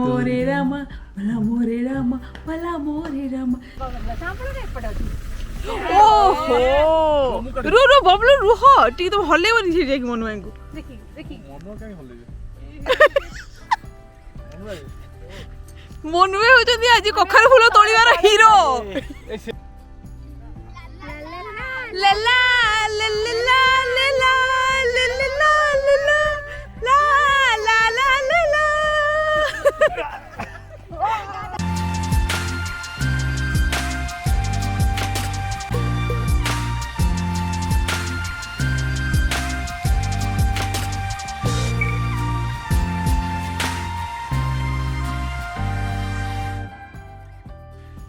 मोरे रामा भला मोरे रामा भला मोरे रामा ओहो रू रू बबलू रुह टी तो हले बनी छी जाकी मनु को देखी देखी मनो काई हले मनुए होचंदी आज कखर फूल तोड़ीवार हीरो लला लला लला लला लला ला ला ला ला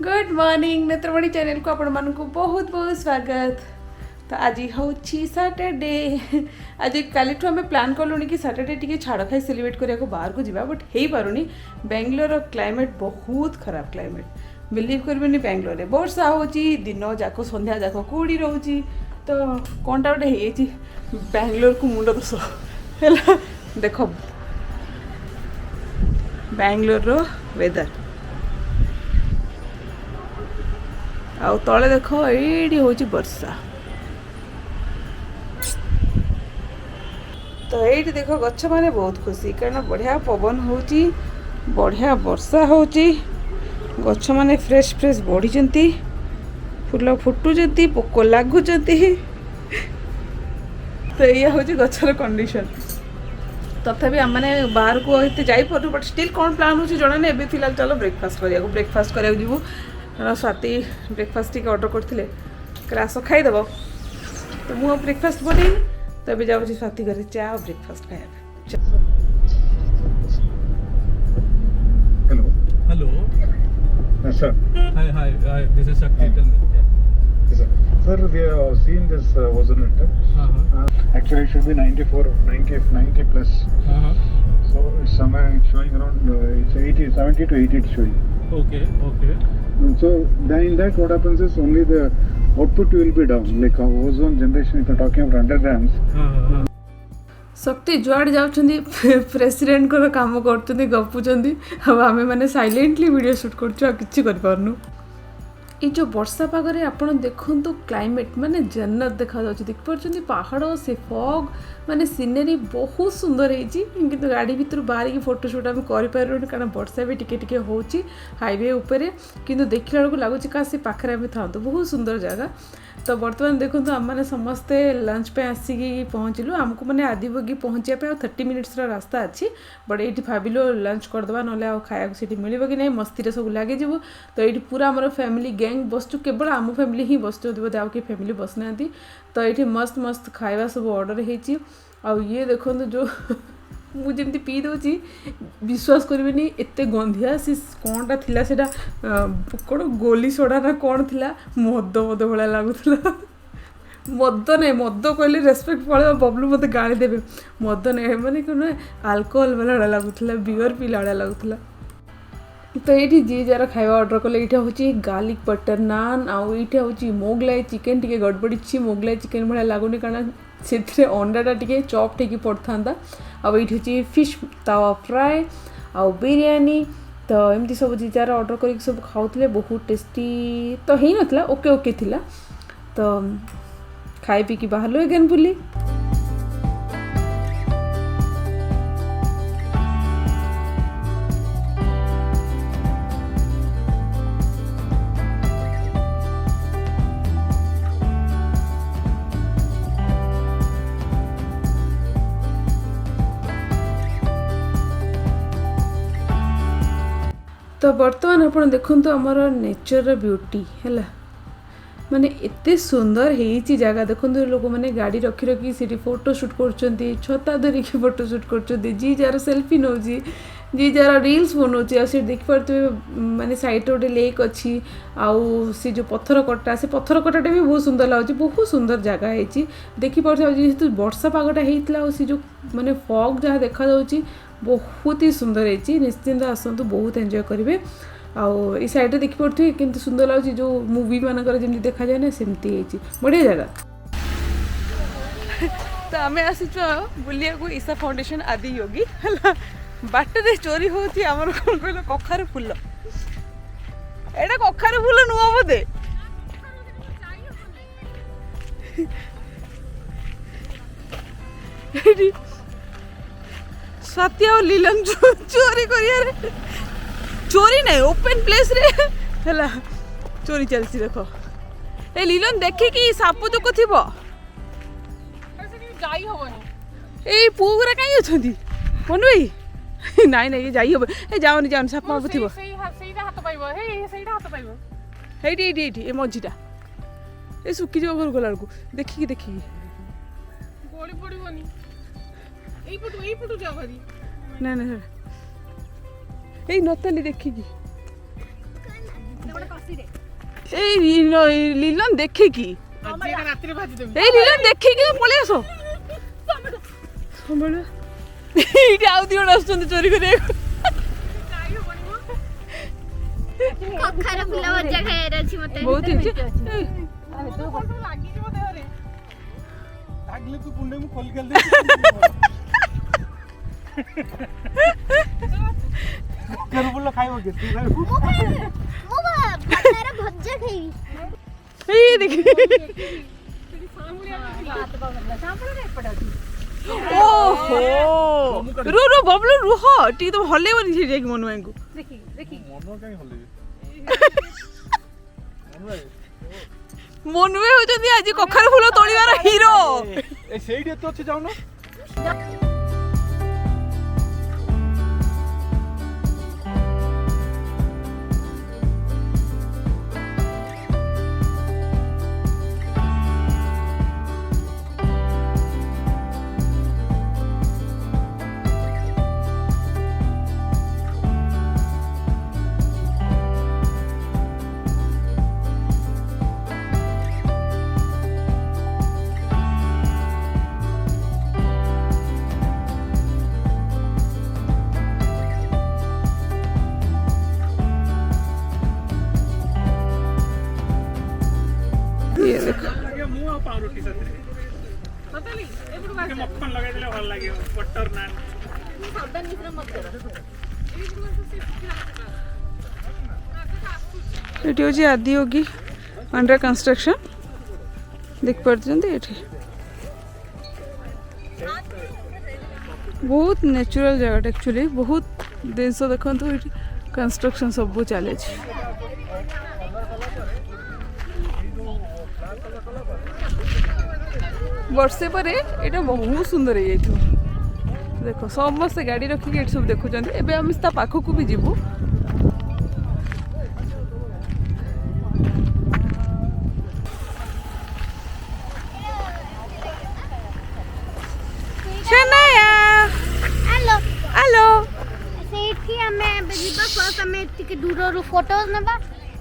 गुड मॉर्निंग नेत्रमणि चैनल को आपण मानक बहुत बहुत स्वागत। तो आज हूँ सैटरडे आज काली आम प्लान कलुँ कि सैटरडे टी छाड़ खाई सेलिब्रेट करने को बाहर को जा बट हो पारुनी बेंगलोर क्लाइमेट बहुत खराब क्लाइमेट बिलीव करें बेंगलोर में वर्षा हो दिन जाक संध्या जाक कूड़ी रोचे तो कौनटा गोटे हो बेंगलोर को मुंड दोष है देख बेंगलोर वेदर आउ तले देख ये हूँ वर्षा तो ये देख गछ मैंने बहुत खुशी कारण बढ़िया पवन हो बढ़िया वर्षा हो गछ मैंने फ्रेश फ्रेश बढ़ी फूल फुटुंट पोक लगुच तो ये हूँ गचर कंडीशन तथापि आम मैंने बाहर को जापर बट स्टिल कौन प्लान हो जना नहीं एवं फिलहाल चलो ब्रेकफास्ट करा ब्रेकफास्ट करा जीवु स्वाति ब्रेकफास्ट टी ऑर्डर करते आस खाईदेव तो मुझे ब्रेकफास्ट बन तो अभी जाऊँ स्वाति घर चा और ब्रेकफास्ट खाया hello Hello. sir Hi. This is Shakti. Tell me. yes, sir we have seen this ozone layer actually it should be 90 plus so it's somewhere it's showing around it's 70 to 80 it's showing Okay. so then in that what happens is only the output will be down like ozone generation if you're talking about 100 grams शक्ति जुआड़ जाऊँगी president को काम कर गपुंट आम मैंने silently video shoot कर ये जो वर्षा पागरे आपड़ देखु क्लाइमेट माने जन्नत देखा देखिए पहाड़ से फॉग माने सीनरी बहुत सुंदर होती गाड़ी भीतर बाहर की फोटोशूट आम कर कारण वर्षा भी टिके हो हाईवे उपरे किंतु देखला बेलू लगुच का से पाखे आम था बहुत सुंदर जगह तो बर्तमान देखो आम मैंने समस्ते लंच पे आसिकी पहुँचलु आमको मैंने आदियोगी पहुँचा 30 मिनिट्स रास्ता अच्छी बट ये भाविलु लंच करदे ना खाया मिल कि नहीं मस्ती सब लगे जीवु तो ये पूरा आम फैमिली गैंग बसचु केवल आम फैमिली ही बसचु बोधे आउ कि फैमिली बसना तो ये मस्त मस्त खाଇବା सब ऑर्डर होती ये देखो जो मुझे पी दूची विश्वास करेनि एत गंधिया सी कौनटा थिला सेटा कौन गोली सोडा ना कौन थिला मद भाया लगुला मद नहीं मद कहले रेस्पेक्ट पड़े बबलू मत गाड़ी देवे मद नहीं मैंने कौन आल्कोहल वाला लगुला बियर पीला भाया लगुला तो ये जी जार खाଇବା ऑर्डर कले ये हूँ गार्लिक बटर नान आउ ये हूँ मोगलाई चिकेन टी गड़बड़ी मोगलाई चिकेन भाया लगुनि कारण से अंडाटा टी चॉप टे पड़ता आउ ये हूँ फिश तावा फ्राए आउ बिरयानी तो एमती सब जी जार ऑर्डर कर सब खाऊले बहुत टेस्टी तो ही ना ओके ओके थिला तो खाई पी कि बाहर एगेन बुली तो बर्तमान आप देखु आमर नेचर ब्यूटी है माने एते सुंदर है जगह देखो लोक मैंने गाड़ी रखी रखी सी फोटोशूट कर छता धरिकी फोटोशूट कर जी जार सेल्फी नौ जी जार रील्स बनाऊँच आ देखिपे माने साइड गोटे लेक अच्छी आउ सी जो पत्थर कटा से पत्थर कटाटा भी बहुत सुंदर लगुच बहुत सुंदर जगह है देखिपे जेहेतु वर्षा पागटा होता सी जो माने फॉग जहाँ देखा बहुत ही सुंदर है निश्चिंत आसतु बहुत एंजॉय करेंगे आउ ये साइड देखिपे कि सुंदर लगे जो मूवी मानकर जमी देखा जाए ना सेमती बढ़िया जगह तो आम आसी बुलिया को ईशा फाउंडेशन आदियोगी है ବାଟରେ ଚୋରି ହଉଛି ଆମର କ'ଣ କହିଲ କଖାରୁ ଫୁଲ। ଏଇଟା କଖାରୁ ଫୁଲ ନୁହଁ ବୋଧେ। ଏଇଠି ସ୍ୱାତି ଆଉ ଲିଲନ ଚୋରି କରିବାରେ ଚୋରି ନାହିଁ ଓପେନ୍ ପ୍ଲେସ୍ରେ ହେଲା ଚୋରି ଚାଲିଛି ଦେଖ। ଏ ଲିଲନ ଦେଖିକି ସାପ ଜୋକ ଥିବ ଯାଇ ହବନି। ଏଇ ପୁଅ ଗୁରା କାହିଁ ଅଛନ୍ତି ମନୁ ଭାଇ? ନାଇଁ ନାଇଁ ଯାଇ ହବ। ଏ ଯାଉନି ଯାଉନି ସାପ ଫାପ ଥିବ। ସେଇଟା ହାତ ପାଇବ। ସେଇଟା ହାତ ପାଇବ। ଏଇଠି ଏଇଠି ଏଇଠି ଏ ମଝିଟା ଏ ଶୁଖିଯିବ ଘରକୁ ଗଲା ବେଳକୁ ଦେଖିକି ଦେଖିକି। ଗଳି ପଡ଼ିବନି। ଏଇପଟୁ ଯାଅ ଭାରି। ନା ନା ଏଇ ନତାଲି ଦେଖିକି ଏଇ ଲିଲନ ଦେଖିକି ରାତିରେ ଭାଜିଦେବି। ଏଇ ଲିଲନ ଦେଖିକି ପଳେଇ ଆସ। ସମ୍ଭାଳ ଏଇଠି ଆଉ ଦି ଜଣ ଆସୁଛନ୍ତି ଚୋରି କରିବାକୁ। କଖାରୁ ଫୁଲ ଭଜା ଖାଇବାର ଅଛି ମତେ। ବହୁତ ଇଚ୍ଛା। ଲାଗିଯିବ ଦେହରେ। ଲାଗିଲେ ତୁ କୁଣ୍ଡେ ମୁଁ ଖୋଲି ଖେଳି କଖାରୁ ଫୁଲ ଖାଇବ କି? ତୁ ଖାଇବୁ? ମୁଁ କଖାରୁ ଭଜା ଖାଇବି। ଏଇ ଦେଖି ଓହୋ ରୁ ରୁ ବବଲୁ ରୁହ ଟିକେ ତ ହଲେଇବନି ସେ ଯାଇକି ମନୁ ଭାଇଙ୍କୁ। ମନ କାଇଁ ହଲେଇବି? ମନୁ ଭାଇ ହଉଛନ୍ତି ଆଜି କଖାରୁ ଫୁଲ ତୋଳିବାର ହିରୋ। ଏ ସେଇଠି ଏତେ ଅଛି ଯାଉନ। ये देखो ମୁଁ ଆଉ ପାଉରୁଟି ସେଥିରେ ମକ୍ଖନ ଲଗାଇଦେଲେ ଭଲ ଲାଗିବ। ବଟର ନାନ୍ ଏଠି ହେଉଛି ଆଦିୟୋଗୀ ଅଣ୍ଡର କନଷ୍ଟ୍ରକ୍ସନ୍ ଦେଖିପାରୁଛନ୍ତି। ଏଠି ବହୁତ ନ୍ୟାଚୁରାଲ ଜାଗାଟା ଆକ୍ଚୁଆଲି ବହୁତ ଜିନିଷ ଦେଖନ୍ତୁ ଏଠି କନଷ୍ଟ୍ରକ୍ସନ୍ ସବୁ ଚାଲିଛି। ବର୍ଷେ ପରେ ଏଇଟା ବହୁତ ସୁନ୍ଦର ହେଇଯାଇଥିବ। ଦେଖ ସମସ୍ତେ ଗାଡ଼ି ରଖିକି ଏଠି ସବୁ ଦେଖୁଛନ୍ତି। ଏବେ ଆମେ ତା ପାଖକୁ ବି ଯିବୁ। ହ୍ୟାଲୋ ହ୍ୟାଲୋ ସେଇଠି ଆମେ ଏବେ ଯିବା। ଫାର୍ଷ୍ଟ ଆମେ ଟିକେ ଦୂରରୁ ଫଟୋଜ ନେବା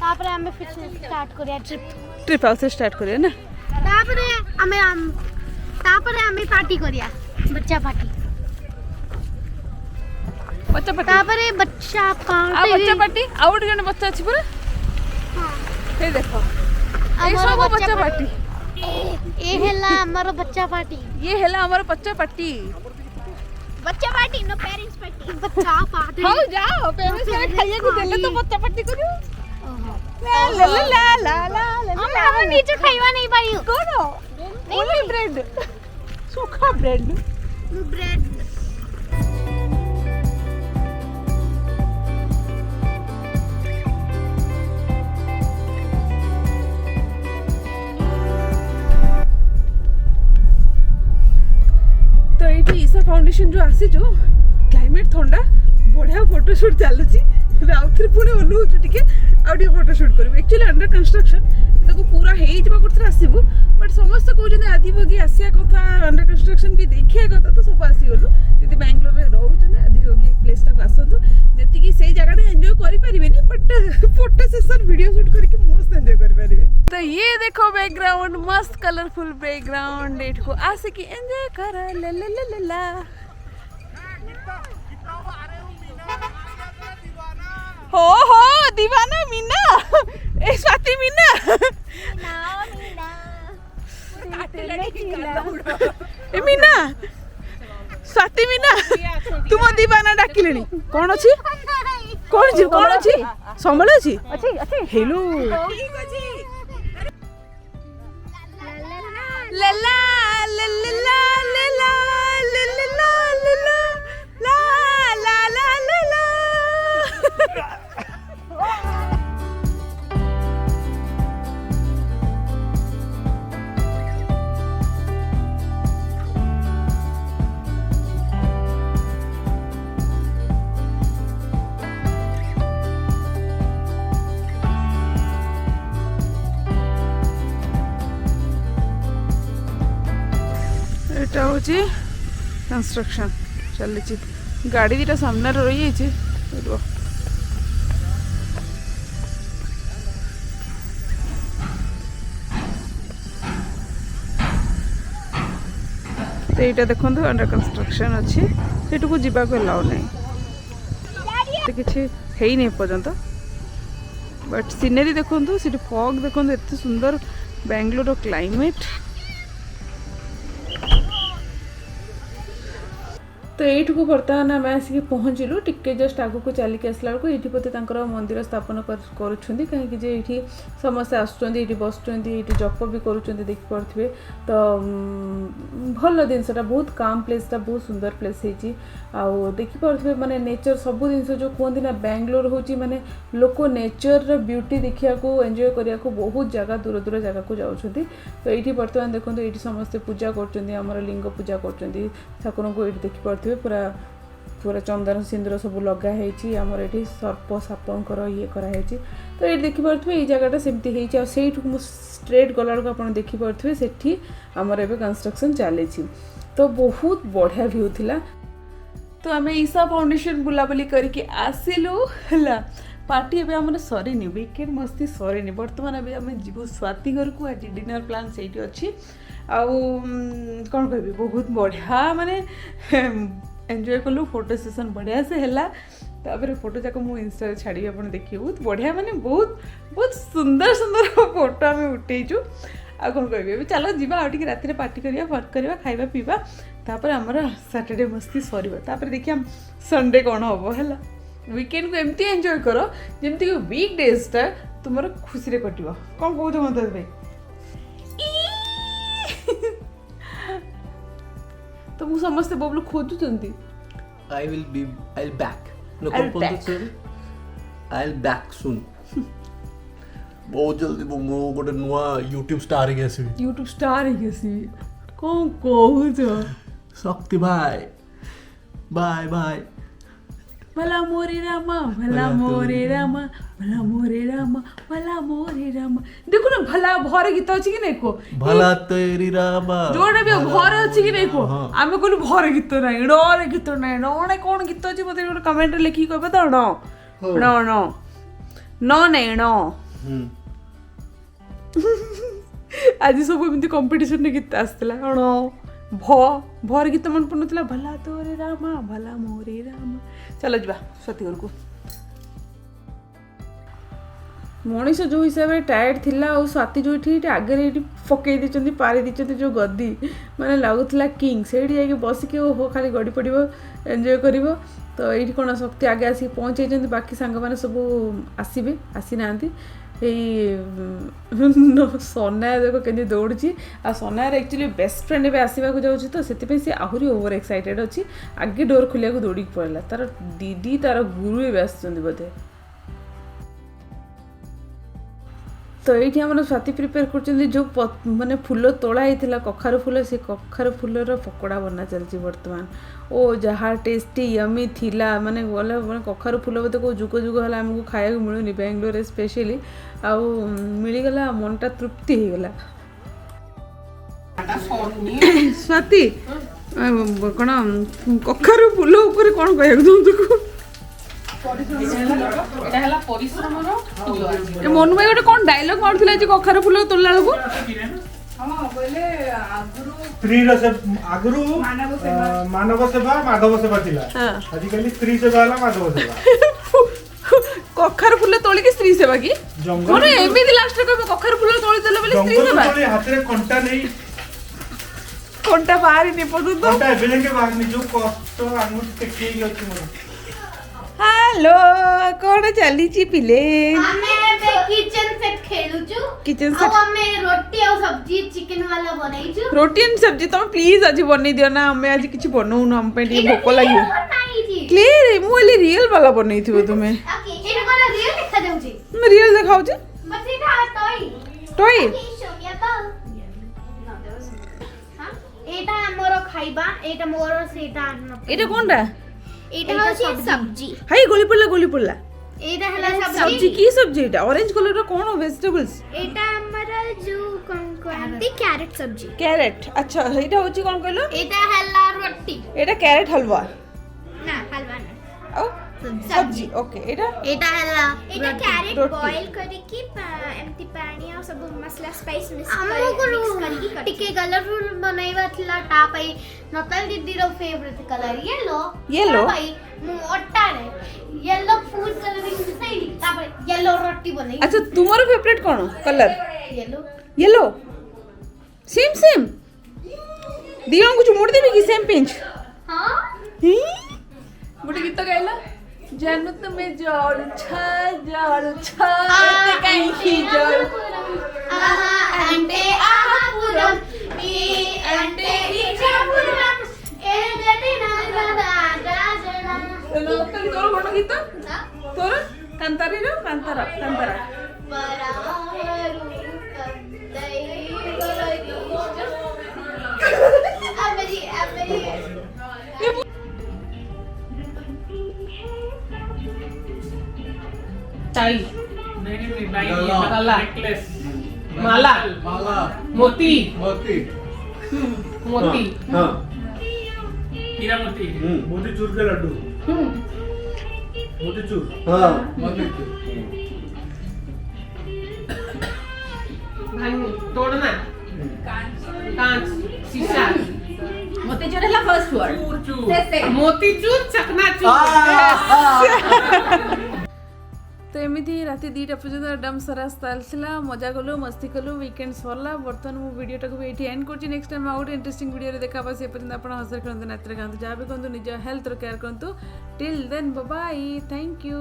ତାପରେ ଆମେ ଫିର ଷ୍ଟାର୍ଟ କରିବା ट्रिप हाउस से स्टार्ट करिए ना। तापरे हमें पार्टी करिया बच्चा पार्टी बच्चा पार्टी तापरे बच्चा आ पार्टी बच्चा पार्टी आउट जने बच्चा अछि पूरा। हां हे देखो ए सब बच्चा पार्टी ए हेला हमरो बच्चा पार्टी ये हेला हमारा बच्चा पार्टी नो पेरेंट्स पार्टी बच्चा पार्टी हां जाओ पेरेंट्स के खाइए को देले तो बच्चा पार्टी करियो। ला ला ला ला ला हम नीचे खाइवा नहीं पाई करो ओनली ब्रेड सूखा ब्रेड ब्रेड तो ये ईशा फाउंडेशन जो आसी जो क्लाइमेट ठंडा बढ़िया फोटोशूट चलुची आउ थे पुणी ओह्लुचु टिके आउ टिके फोटोशूट करू एक्चुअली अंडर कंस्ट्रक्शन ताको पूरा हेई जबा करथरा आसीबु बट समस्त कहउछन आदियोगी आसिया कथा अंडर कंस्ट्रक्शन भी देखिया कथा तो सब आसी गलु यदि बैंगलोर रे रहउछन आदियोगी प्लेस टा आसंतु जेति की सेई जगह एंजॉय करि परिबेनी but photo session video shoot करके मस्त एंजॉय करि परिबे। तो ये देखो बैकग्राउंड मस्त कलरफुल बैकग्राउंड एठको आसे की एंजॉय कर ला ला ला ला। हो दीवाना मीना ए स्वाति मीना ए मीना स्वाति मीना तुम दीवाना डाकिलेनी कौन अच्छी कौन अच्छी संभाल अच्छी हेलो लला लला लला लला ला ला ला ला এটা হচ্ছে কনস্ট্রাকশন চলছে গাড়ি দুটা সামনে রয়েছে তো এইটা দেখুন আন্ডার কনস্ট্রাকশন আছে সেটুকু যাওয়া এলাও নাই কিছু হয়নি এপর্যন্ত বাট সিনেরি দেখুন সেটি ফগ দেখুন এত সুন্দর ব্যাঙ্গালোর ক্লাইমেট तो यू बर्तमान आम आसिक पहुँचलु टिके जस्ट आगक चलिक आसला बेलू ये बोधे मंदिर स्थापन करें ये समस्ते आसुँच बसुँच जप भी करुँच देखिपे तो भल जिनसा बहुत काम प्लेसटा बहुत सुंदर प्लेस आउ देखिपे माने नेचर सब जिन जो कहते ना बैंगलोर हूँ माने लोक नेचर ब्यूटी देखा एंजॉय करने को बहुत जगह दूर दूर जगह को जाऊँच तो ये बर्तमान देखो ये समस्ते पूजा कर लिंग पूजा कर ठाकुर को ये देखिपे पूरा पूरा चंदन सिंदूर सब लगाई आमर ये सर्प सापंकर ये कराई तो ये देखिपे ये जगटा सेमती से स्ट्रेट गला बेलू आप देखिपे से आमर ए कंस्ट्रक्शन चली तो बहुत बढ़िया व्यू थिला तो आम ईशा फाउंडेशन बुलाबुली करके आसिलु है पार्टी एवं आम सरीनी वीकेंड मस्ती सरीनी बर्तमान अभी आम जीवु स्वाति घर को आज डिनर प्लान से अच्छी आउ कौन कह बहुत बढ़िया माने एंजॉय कलु फोटो सेशन बढ़िया से है तापर फोटो जाक मुझे इंस्टा छाड़ी आप देखिए बहुत बढ़िया माने बहुत बहुत सुंदर सुंदर फोटो आम उठेचु आ कौन कह चलो जीवा आउट रात पार्टी करिया वर्क करिया खाइबा पीवा तापर आमर सैटरडे मस्ती सरीबा तापर देखिए संडे कौन हम है वीकेंड को एमती एंजॉय कर जमती वीक डेजटा तुम खुशी कट कौन कौन मत भाई तो मु समस्ते Bablu खोजुचंती I'll back. No, I'll back. I'll back soon. बहुत जल्दी मो गोटे नुआ YouTube स्टार के आसीबी YouTube स्टार के आसीबी कौन कहूछ शक्ति भाई बाय बाय भला मोरे रामा भला मोरे रामा भला मोरे रामा भला मोरे रामा देखो ना भला भरे गीत अछि कि नै को भला तेरी रामा जोडे भी भरे अछि कि नै को आमे कोन भरे गीत नै डरे गीत नै नणे कोन गीत अछि मते कमेंट लिखि कहबे त न न न न नै न आज सब एमती कंपटीशन ने गीत आसला न भर गीत मन पड़ुला भला तोरे रामा भला मोरे रामा चलो जा स्वाति घर को मनीष जो हिसाब से टायर्ड थिला और स्वाति जो आगे ये पकई दी पारी दी जो गद्दी मैंने लगुला किंग से बसिक हो खाली गड़ी पड़ एंजॉय कर तो ये कौन शक्ति आगे आसिक पहुँचे बाकी सांग मैंने सब आसबे आसी ना सनाया देख के दौड़ी आ सनायर एक्चुअली बेस्ट फ्रेंड ए आसवाक जाऊँगी तो से आहरी ओवर एक्साइटेड अच्छी आगे डोर खोलिया दौड़ी पड़ा तार दीदी तार गुरु ए बोधे तो ये आम स्वाति प्रिपेयर कर जो माने फूल तोड़ा होता कखारु फूल से कखारु फूलर पकोड़ा बना चलती बर्तमान ओ जहाँ टेस्टी यमी थिला माने गला माने कखारु फूल बोधे को जुग जुग है आमको खाया मिलूनी बेंगलोर स्पेशली आउ मिलगला मनटा तृप्ति हो गला स्वाति कौन कखारु फूल ऊपर कौन कह मनु भाई गोटे कौन डायलॉग मारुला कखारु फूल तोड़ला बेलू मानव सेवा माधव सेवा थिला आजिकल स्त्री सेवा वाला माधव सेवा कखारु फूल तोली की स्त्री सेवा की मोर एमिति लास्ट को कखारु फूल तोली देले बोले स्त्री सेवा हाथ रे कंटा नहीं ଫୋନଟା ବାହାରିନି ପର୍ଯ୍ୟନ୍ତ। ହ୍ୟାଲୋ କଣ ଚାଲିଛି ପିଲେ? ଆମେ ଏବେ କିଚେନ ସେଟ ଖେଳୁଛୁ। କିଚେନ ଆଉ ଆମେ ରୋଟି ଆଉ ସब्जी ଚିକେନ वाला ବନେଇଛୁ। रोटी एंड सब्जी तुम प्लीज आज बनै दियो ना हमें आज किछि बनौनु हम पे ଟିକେ भोक लागियो। क्लियर मु वाली रियल वाला बनै थिबो तुमे। ओके एटा कोन रियल देखा जाउची? मैं रियल देखाउ छी। बस एटा टॉय टॉय एटा हमरो खाइबा एटा मोर सेटा एटा कोनडा? एटा होची सब्जी। हाय गोली पड़ला एटा हला सब्जी की सब्जी एटा ऑरेंज कलर रो कोन वेजिटेबल्स? एटा हमरा जो कोनती कैरेट सब्जी। कैरेट अच्छा एटा होची कोन कहलो? एटा हला रोटी। एटा कैरेट हलवा ना हलवा ना ओ सब्जी ओके एटा हला एटा कैरेट रोटी। बॉईल करके एम्प्टी पानी और सब मसाला स्पाइस मिक्स हमको करके टिके कलरफुल बनाइबा थिला टा पई नतल दीदी रो फेवरेट कलर येलो भाई मु अट्टा रे येलो फूड कलरिंग सही ता पर येलो रोटी बनै। अच्छा तुम्हारो फेवरेट कोन कलर? येलो सेम दियो कुछ मोड़ देबी की सेम पिंच? हां बुढ़ी गीत गाइला जानू तुम्हें जोड़ छा ते कहीं जोड़ आहा अंटे आहा पुरम ए अंटे इचा पुरम ए गटे ना जना तो तोर कोन गीत तोर कांतारा बरारू कंदै अबरी टाई नहीं माला नेकलेस माला मोती हीरा मोती मोतीचूर के लड्डू मोतीचूर भाई तोड़ना कांच शीशा मोतीचूर है फर्स्ट वर्ड चूर मोतीचूर चकनाचूर। तो एमती राति 2टा पर्यंत डम सारा चलता मजा कलु मस्ती कलु वीकेंड सरला बर्तमान मु वीडियोटा को ये एंड कर next time out interesting video देखा से पर्यंत आप हसर खेलते नाचरे खाते जहाँ भी कहतु निज हेल्थ केयर करूँ till then bye thank you.